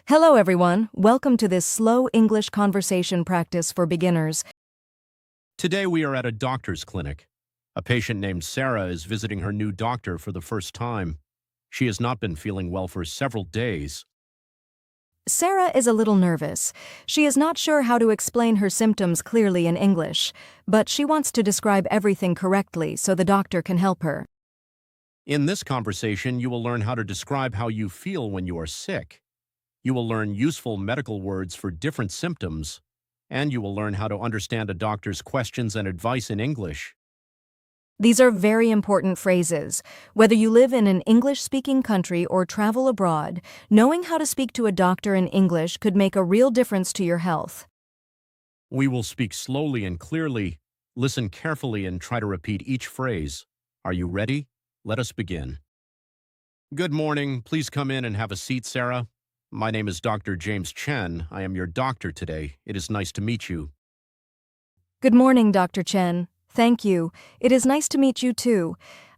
Hello, everyone. Welcome to this slow English conversation practice for beginners. Today we are at a doctor's clinic. A patient named Sarah is visiting her new doctor for the first time. She has not been feeling well for several days. Sarah is a little nervous. She is not sure how to explain her symptoms clearly in English, but she wants to describe everything correctly so the doctor can help her. In this conversation, you will learn how to describe how you feel when you are sick. You will learn useful medical words for different symptoms, and you will learn how to understand a doctor's questions and advice in English. These are very important phrases. Whether you live in an English-speaking country or travel abroad, knowing how to speak to a doctor in English could make a real difference to your health. We will speak slowly and clearly, listen carefully, and try to repeat each phrase. Are you ready? Let us begin. Good morning. Please come in and have a seat, Sarah. My name is Dr. James Chen. I am your doctor today. It is nice to meet you. Good morning, Dr. Chen. Thank you. It is nice to meet you too.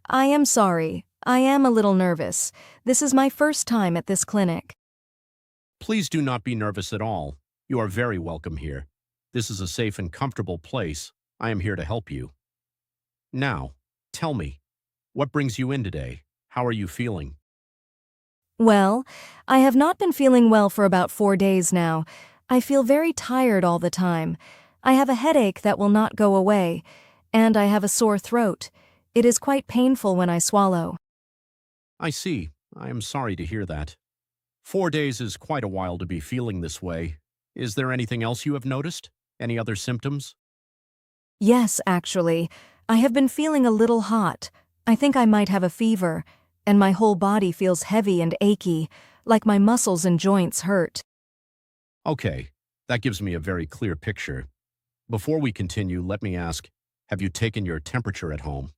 I am sorry. I am a little nervous. This is my first time at this clinic. Please do not be nervous at all. You are very welcome here. This is a safe and comfortable place. I am here to help you. Now, tell me, what brings you in today? How are you feeling? Well, I have not been feeling well for about 4 days now. I feel very tired all the time. I have a headache that will not go away, and I have a sore throat. It is quite painful when I swallow. I see. I am sorry to hear that. 4 days is quite a while to be feeling this way. Is there anything else you have noticed? Any other symptoms? Yes, actually. I have been feeling a little hot. I think I might have a fever, and my whole body feels heavy and achy, like my muscles and joints hurt. Okay, that gives me a very clear picture. Before we continue, let me ask, have you taken your temperature at home?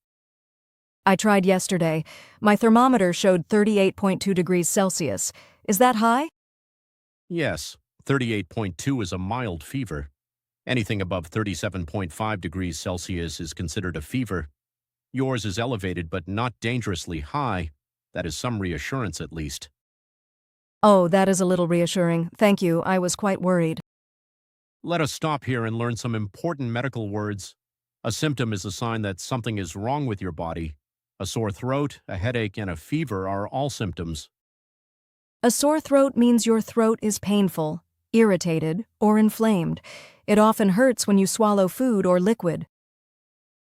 I tried yesterday. My thermometer showed 38.2 degrees Celsius. Is that high? Yes, 38.2 is a mild fever. Anything above 37.5 degrees Celsius is considered a fever. Yours is elevated but not dangerously high. That is some reassurance at least. Oh, that is a little reassuring. Thank you. I was quite worried. Let us stop here and learn some important medical words. A symptom is a sign that something is wrong with your body. A sore throat, a headache, and a fever are all symptoms. A sore throat means your throat is painful, irritated, or inflamed. It often hurts when you swallow food or liquid.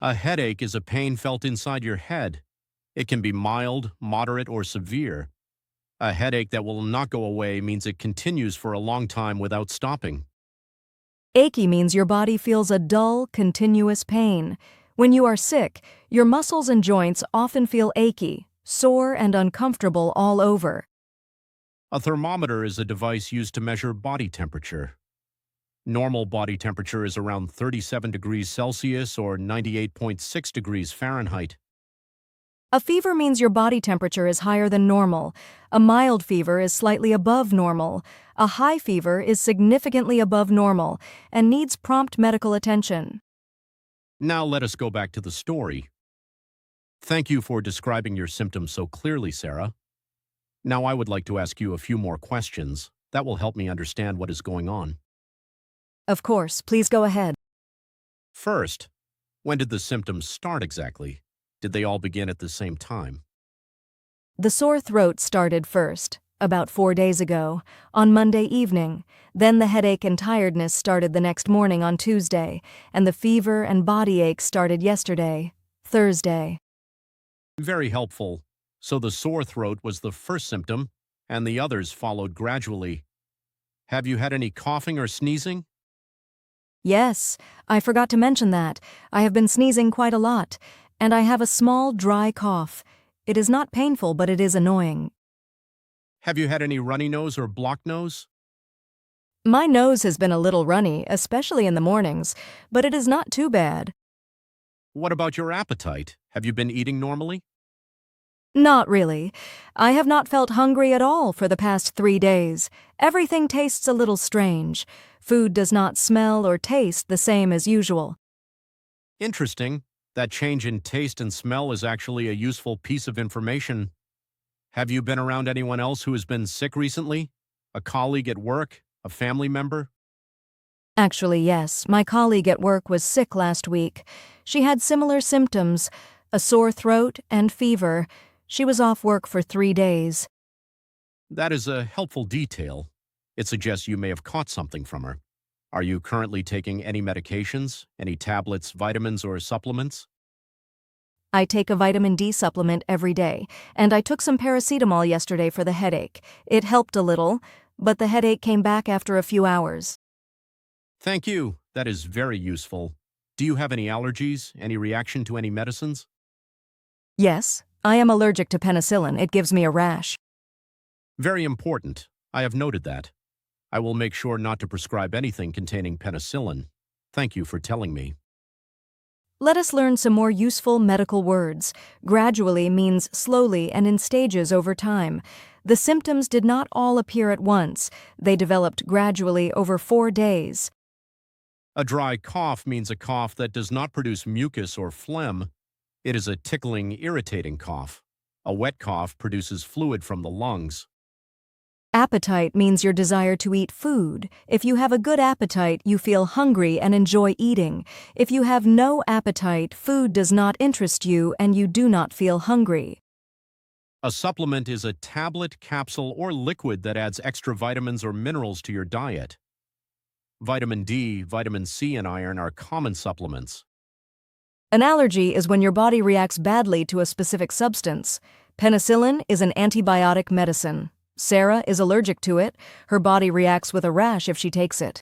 A headache is a pain felt inside your head. It can be mild, moderate, or severe. A headache that will not go away means it continues for a long time without stopping. Achy means your body feels a dull, continuous pain. When you are sick, your muscles and joints often feel achy, sore, and uncomfortable all over. A thermometer is a device used to measure body temperature. Normal body temperature is around 37 degrees Celsius or 98.6 degrees Fahrenheit. A fever means your body temperature is higher than normal. A mild fever is slightly above normal. A high fever is significantly above normal and needs prompt medical attention. Now let us go back to the story. Thank you for describing your symptoms so clearly, Sarah. Now I would like to ask you a few more questions. That will help me understand what is going on. Of course, please go ahead. First, when did the symptoms start exactly? Did they all begin at the same time? The sore throat started first, about 4 days ago, on Monday evening. Then the headache and tiredness started the next morning on Tuesday, and the fever and body ache started yesterday, Thursday. Very helpful. So the sore throat was the first symptom, and the others followed gradually. Have you had any coughing or sneezing? Yes, I forgot to mention that. I have been sneezing quite a lot, and I have a small, dry cough. It is not painful, but it is annoying. Have you had any runny nose or blocked nose? My nose has been a little runny, especially in the mornings, but it is not too bad. What about your appetite? Have you been eating normally? Not really. I have not felt hungry at all for the past 3 days. Everything tastes a little strange. Food does not smell or taste the same as usual. Interesting. That change in taste and smell is actually a useful piece of information. Have you been around anyone else who has been sick recently? A colleague at work? A family member? Actually, yes, my colleague at work was sick last week. She had similar symptoms, a sore throat and fever. She was off work for 3 days. That is a helpful detail. It suggests you may have caught something from her. Are you currently taking any medications, any tablets, vitamins, or supplements? I take a vitamin D supplement every day, and I took some paracetamol yesterday for the headache. It helped a little, but the headache came back after a few hours. Thank you. That is very useful. Do you have any allergies, any reaction to any medicines? Yes, I am allergic to penicillin. It gives me a rash. Very important. I have noted that. I will make sure not to prescribe anything containing penicillin. Thank you for telling me. Let us learn some more useful medical words. Gradually means slowly and in stages over time. The symptoms did not all appear at once. They developed gradually over 4 days. A dry cough means a cough that does not produce mucus or phlegm. It is a tickling, irritating cough. A wet cough produces fluid from the lungs. Appetite means your desire to eat food. If you have a good appetite, you feel hungry and enjoy eating. If you have no appetite, food does not interest you and you do not feel hungry. A supplement is a tablet, capsule, or liquid that adds extra vitamins or minerals to your diet. Vitamin D, vitamin C, and iron are common supplements. An allergy is when your body reacts badly to a specific substance. Penicillin is an antibiotic medicine. Sarah is allergic to it. Her body reacts with a rash if she takes it.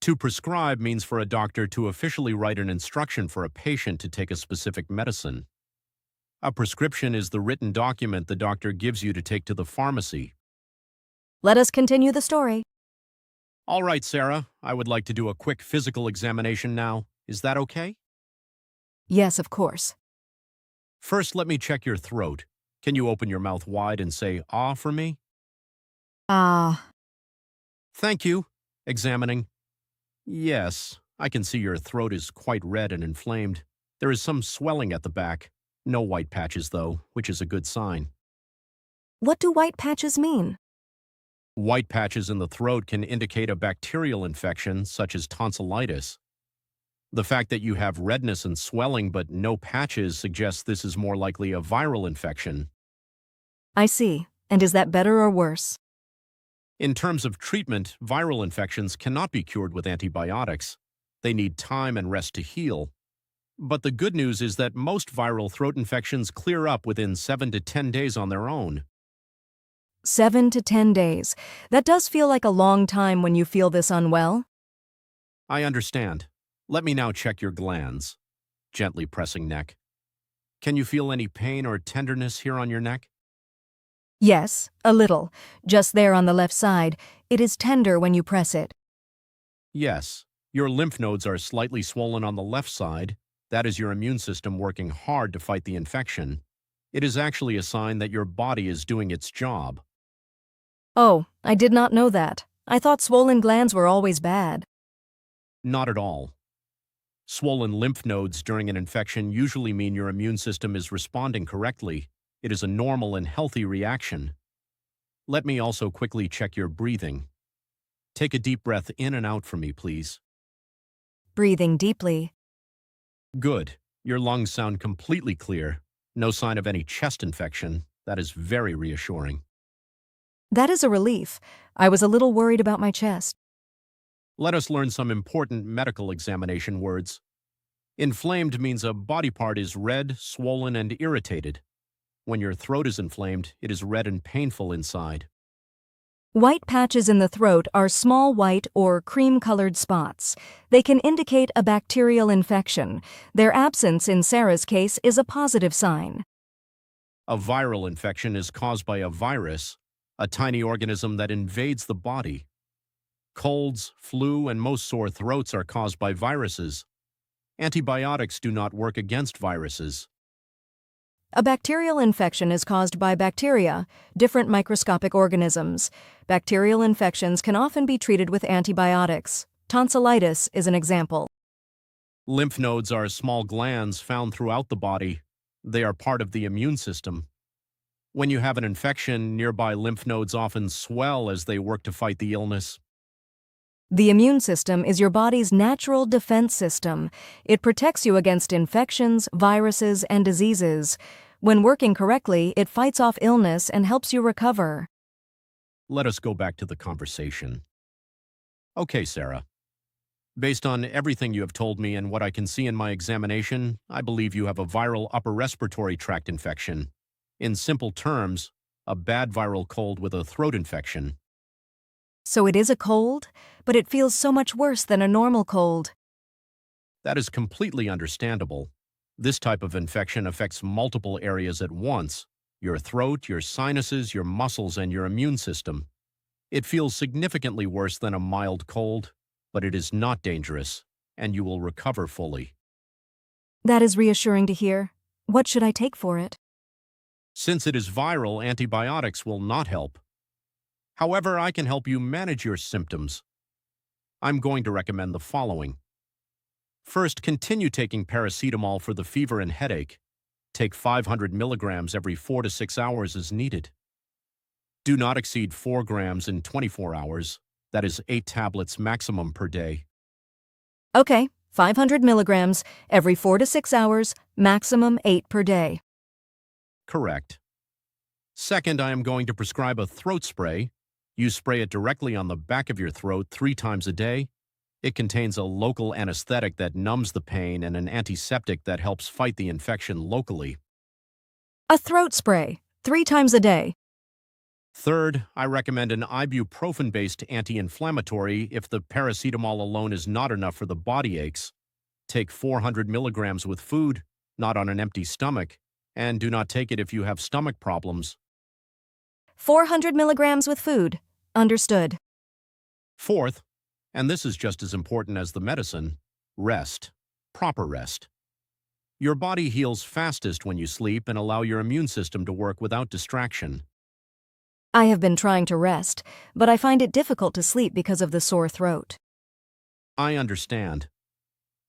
To prescribe means for a doctor to officially write an instruction for a patient to take a specific medicine. A prescription is the written document the doctor gives you to take to the pharmacy. Let us continue the story. All right, Sarah, I would like to do a quick physical examination now. Is that okay? Yes, of course. First, let me check your throat. Can you open your mouth wide and say "ah" for me? Ah. Thank you. Examining. Yes, I can see your throat is quite red and inflamed. There is some swelling at the back. No white patches, though, which is a good sign. What do white patches mean? White patches in the throat can indicate a bacterial infection, such as tonsillitis. The fact that you have redness and swelling but no patches suggests this is more likely a viral infection. I see. And is that better or worse? In terms of treatment, viral infections cannot be cured with antibiotics. They need time and rest to heal. But the good news is that most viral throat infections clear up within 7 to 10 days on their own. 7 to 10 days. That does feel like a long time when you feel this unwell. I understand. Let me now check your glands. Gently pressing neck. Can you feel any pain or tenderness here on your neck? Yes, a little. Just there on the left side. It is tender when you press it. Yes. Your lymph nodes are slightly swollen on the left side. That is your immune system working hard to fight the infection. It is actually a sign that your body is doing its job. Oh, I did not know that. I thought swollen glands were always bad. Not at all. Swollen lymph nodes during an infection usually mean your immune system is responding correctly. It is a normal and healthy reaction. Let me also quickly check your breathing. Take a deep breath in and out for me, please. Breathing deeply. Good. Your lungs sound completely clear. No sign of any chest infection. That is very reassuring. That is a relief. I was a little worried about my chest. Let us learn some important medical examination words. Inflamed means a body part is red, swollen, and irritated. When your throat is inflamed, it is red and painful inside. White patches in the throat are small white or cream-colored spots. They can indicate a bacterial infection. Their absence in Sarah's case is a positive sign. A viral infection is caused by a virus, a tiny organism that invades the body. Colds, flu, and most sore throats are caused by viruses. Antibiotics do not work against viruses. A bacterial infection is caused by bacteria, different microscopic organisms. Bacterial infections can often be treated with antibiotics. Tonsillitis is an example. Lymph nodes are small glands found throughout the body. They are part of the immune system. When you have an infection, nearby lymph nodes often swell as they work to fight the illness. The immune system is your body's natural defense system. It protects you against infections, viruses, and diseases. When working correctly, it fights off illness and helps you recover. Let us go back to the conversation. Okay, Sarah. Based on everything you have told me and what I can see in my examination, I believe you have a viral upper respiratory tract infection. In simple terms, a bad viral cold with a throat infection. So it is a cold, but it feels so much worse than a normal cold. That is completely understandable. This type of infection affects multiple areas at once: your throat, your sinuses, your muscles, and your immune system. It feels significantly worse than a mild cold, but it is not dangerous, and you will recover fully. That is reassuring to hear. What should I take for it? Since it is viral, antibiotics will not help. However, I can help you manage your symptoms. I'm going to recommend the following. First, continue taking paracetamol for the fever and headache. Take 500 milligrams every 4 to 6 hours as needed. Do not exceed 4 grams in 24 hours. That is 8 tablets maximum per day. Okay, 500 milligrams every 4 to 6 hours, maximum 8 per day. Correct. Second, I am going to prescribe a throat spray. You spray it directly on the back of your throat 3 times a day. It contains a local anesthetic that numbs the pain and an antiseptic that helps fight the infection locally. A throat spray, 3 times a day. Third, I recommend an ibuprofen-based anti-inflammatory if the paracetamol alone is not enough for the body aches. Take 400 milligrams with food, not on an empty stomach, and do not take it if you have stomach problems. 400 milligrams with food. Understood. Fourth, and this is just as important as the medicine, rest. Proper rest. Your body heals fastest when you sleep and allow your immune system to work without distraction. I have been trying to rest, but I find it difficult to sleep because of the sore throat. I understand.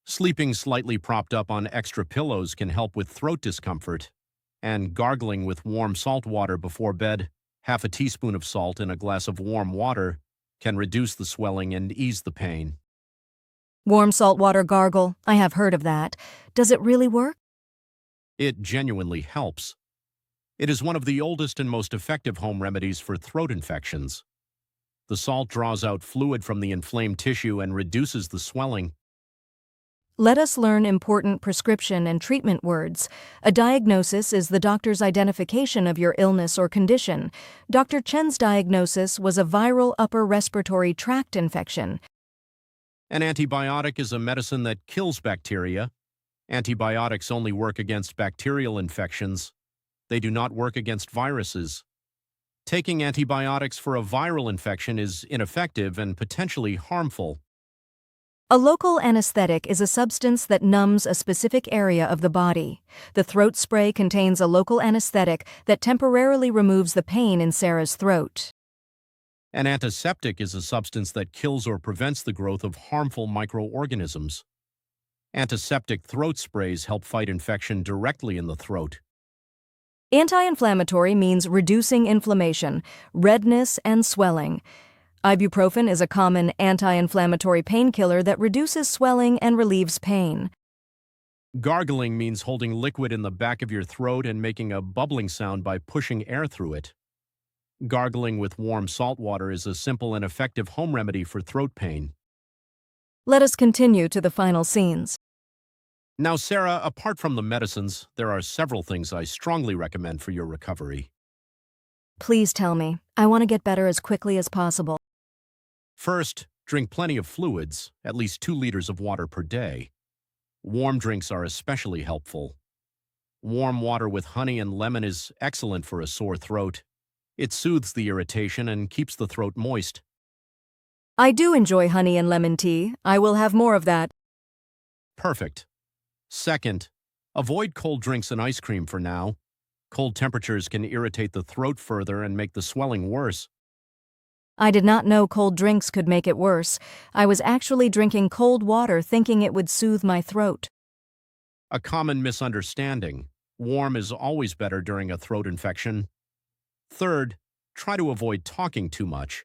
Sleeping slightly propped up on extra pillows can help with throat discomfort, and gargling with warm salt water before bed, half a teaspoon of salt in a glass of warm water, can reduce the swelling and ease the pain. Warm saltwater gargle, I have heard of that. Does it really work? It genuinely helps. It is one of the oldest and most effective home remedies for throat infections. The salt draws out fluid from the inflamed tissue and reduces the swelling. Let us learn important prescription and treatment words. A diagnosis is the doctor's identification of your illness or condition. Dr. Chen's diagnosis was a viral upper respiratory tract infection. An antibiotic is a medicine that kills bacteria. Antibiotics only work against bacterial infections. They do not work against viruses. Taking antibiotics for a viral infection is ineffective and potentially harmful. A local anesthetic is a substance that numbs a specific area of the body. The throat spray contains a local anesthetic that temporarily removes the pain in Sarah's throat. An antiseptic is a substance that kills or prevents the growth of harmful microorganisms. Antiseptic throat sprays help fight infection directly in the throat. Anti-inflammatory means reducing inflammation, redness, and swelling. Ibuprofen is a common anti-inflammatory painkiller that reduces swelling and relieves pain. Gargling means holding liquid in the back of your throat and making a bubbling sound by pushing air through it. Gargling with warm salt water is a simple and effective home remedy for throat pain. Let us continue to the final scenes. Now, Sarah, apart from the medicines, there are several things I strongly recommend for your recovery. Please tell me. I want to get better as quickly as possible. First, drink plenty of fluids, at least 2 liters of water per day. Warm drinks are especially helpful. Warm water with honey and lemon is excellent for a sore throat. It soothes the irritation and keeps the throat moist. I do enjoy honey and lemon tea. I will have more of that. Perfect. Second, avoid cold drinks and ice cream for now. Cold temperatures can irritate the throat further and make the swelling worse. I did not know cold drinks could make it worse. I was actually drinking cold water thinking it would soothe my throat. A common misunderstanding. Warm is always better during a throat infection. Third, try to avoid talking too much.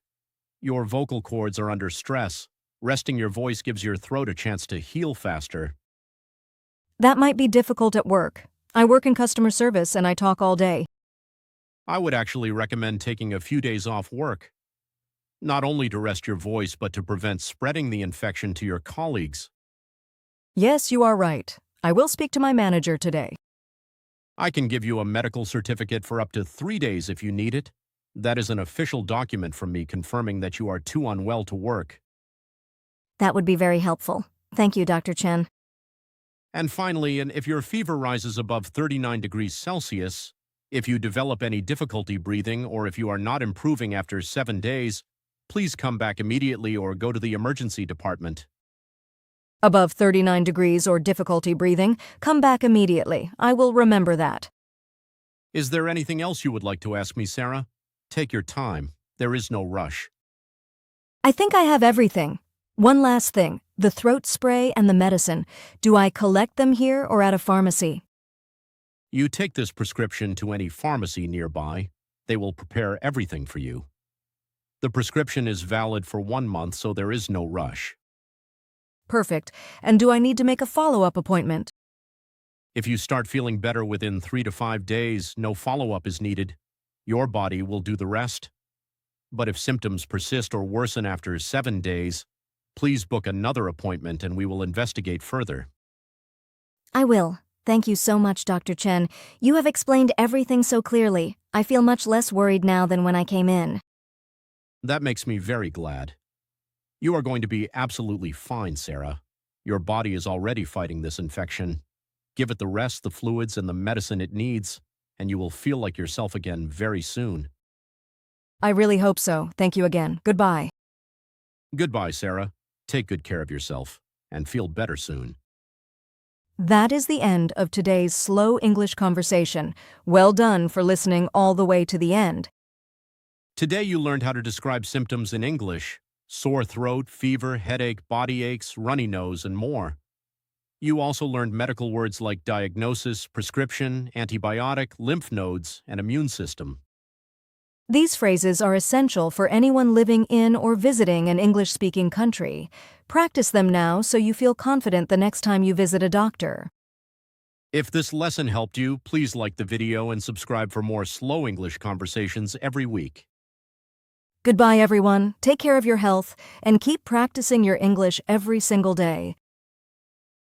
Your vocal cords are under stress. Resting your voice gives your throat a chance to heal faster. That might be difficult at work. I work in customer service and I talk all day. I would actually recommend taking a few days off work, not only to rest your voice, but to prevent spreading the infection to your colleagues. Yes, you are right. I will speak to my manager today. I can give you a medical certificate for up to 3 days if you need it. That is an official document from me confirming that you are too unwell to work. That would be very helpful. Thank you, Dr. Chen. And finally, and if your fever rises above 39 degrees Celsius, if you develop any difficulty breathing, or if you are not improving after 7 days, please come back immediately or go to the emergency department. Above 39 degrees or difficulty breathing, come back immediately. I will remember that. Is there anything else you would like to ask me, Sarah? Take your time. There is no rush. I think I have everything. One last thing, the throat spray and the medicine. Do I collect them here or at a pharmacy? You take this prescription to any pharmacy nearby. They will prepare everything for you. The prescription is valid for 1 month, so there is no rush. Perfect. And do I need to make a follow-up appointment? If you start feeling better within 3 to 5 days, no follow-up is needed. Your body will do the rest. But if symptoms persist or worsen after 7 days, please book another appointment and we will investigate further. I will. Thank you so much, Dr. Chen. You have explained everything so clearly. I feel much less worried now than when I came in. That makes me very glad. You are going to be absolutely fine, Sarah. Your body is already fighting this infection. Give it the rest, the fluids, and the medicine it needs, and you will feel like yourself again very soon. I really hope so. Thank you again. Goodbye. Goodbye, Sarah. Take good care of yourself, and feel better soon. That is the end of today's slow English conversation. Well done for listening all the way to the end. Today you learned how to describe symptoms in English: sore throat, fever, headache, body aches, runny nose, and more. You also learned medical words like diagnosis, prescription, antibiotic, lymph nodes, and immune system. These phrases are essential for anyone living in or visiting an English-speaking country. Practice them now so you feel confident the next time you visit a doctor. If this lesson helped you, please like the video and subscribe for more slow English conversations every week. Goodbye, everyone. Take care of your health and keep practicing your English every single day.